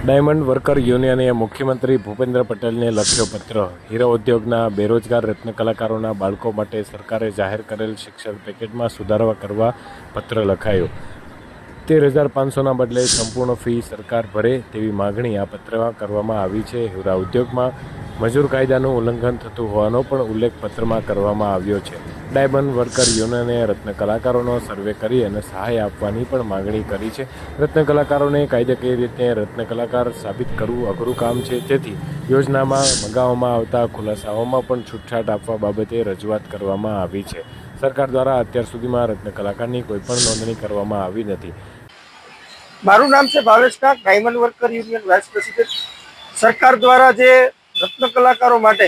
Diamond worker યુનિયને મુખ્યમંત્રી ભૂપેન્દ્ર પટેલને લખ્યો પત્ર। હીરા ઉદ્યોગના બેરોજગાર રત્ન કલાકારોના બાળકો માટે સરકારે જાહેર કરેલ શિક્ષણ પેકેજમાં સુધારો કરવા પત્ર લખાયો। 13,500ના બદલે સંપૂર્ણ ફી સરકાર ભરે તેવી માગણી આ પત્રમાં કરવામાં આવી છે। હીરા ઉદ્યોગમાં મજૂર કાયદાનું ઉલ્લંઘન થતું હોવાનો પણ ઉલ્લેખ પત્રમાં કરવામાં આવ્યો છે। ડાયમંડ વર્કર યુનિયને રત્ન કલાકારોનો સર્વે કરી અને સહાય આપવાની પણ માગણી કરી છે। રત્ન કલાકારોને કાયદાકીય રીતે રત્ન કલાકાર સાબિત કરવું અઘરું કામ છે, તેથી યોજનામાં મગાવવામાં આવતા ખુલાસાઓમાં પણ છૂટછાટ આપવા બાબતે રજૂઆત કરવામાં આવી છે। સરકાર દ્વારા અત્યાર સુધીમાં રત્ન કલાકારની કોઈપણ નોંધણી કરવામાં આવી નથી। મારું નામ છે Bhavesh Kak, diamond worker union vice president. સરકાર દ્વારા જે રત્ન કલાકારો માટે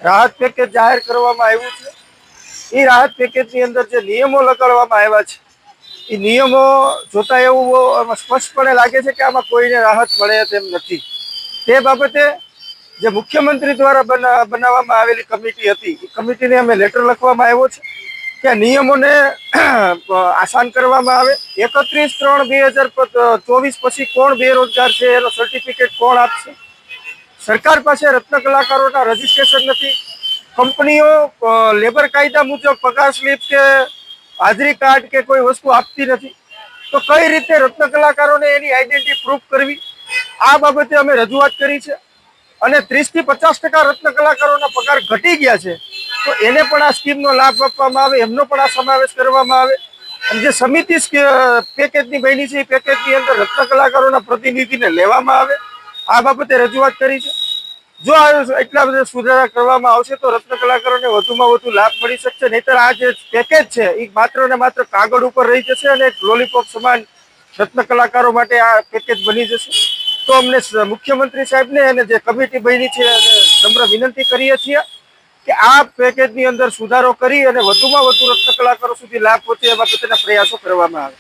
રાહત પેકેજ જાહેર કરવામાં આવ્યું છે, એ રાહત પેકેજની અંદર જે નિયમો લગાડવામાં આવ્યા છે, એ નિયમો જોતા એવું સ્પષ્ટપણે લાગે છે કે આમાં કોઈને રાહત મળે તેમ નથી। તે બાબતે જે મુખ્યમંત્રી દ્વારા બનાવવામાં આવેલી કમિટી હતી, એ કમિટીને અમે લેટર લખવામાં આવ્યો છે કે નિયમોને આસાન કરવામાં આવે। 31/3/2024 પછી કોણ બેરોજગાર છે એનો સર્ટિફિકેટ કોણ આપશે? સરકાર પાસે રત્ન કલાકારોના રજીસ્ટ્રેશન નથી। કંપનીઓ લેબર કાયદા મુજબ પગાર સ્લીપ કે હાજરી કાર્ડ કે કોઈ વસ્તુ આપતી નથી, તો કઈ રીતે રત્ન કલાકારોને એની આઈડેન્ટિટી પ્રૂફ કરવી? આ બાબતે અમે રજૂઆત કરી છે અને 30 થી 50% રત્ન કલાકારોના પગાર ઘટી ગયા છે, તો એને પણ આ સ્કીમનો લાભ આપવામાં આવે, એમનો પણ આ સમાવેશ કરવામાં આવે। અને જે સમિતિ પેકેજની બની છે, એ પેકેજની અંદર રત્ન કલાકારોના પ્રતિનિધિને લેવામાં આવે, આ બાબતે રજૂઆત કરી છે। જો એટલા બધા સુધારા કરવામાં આવશે તો રત્ન કલાકારોને વધુમાં વધુ લાભ મળી શકશે, નહીતર આ જે પેકેજ છે એ માત્ર ને માત્ર કાગળ ઉપર રહી જશે અને એક લોલીપોપ સમાન રત્ન કલાકારો માટે આ પેકેજ બની જશે। તો અમને મુખ્યમંત્રી સાહેબને અને જે કમિટી બની છે નમ્ર વિનંતી કરીએ છીએ કે આ પેકેજની અંદર સુધારો કરી અને વધુમાં વધુ રત્ન કલાકારો સુધી લાભ પહોંચે એ બાબતેના પ્રયાસો કરવામાં આવે।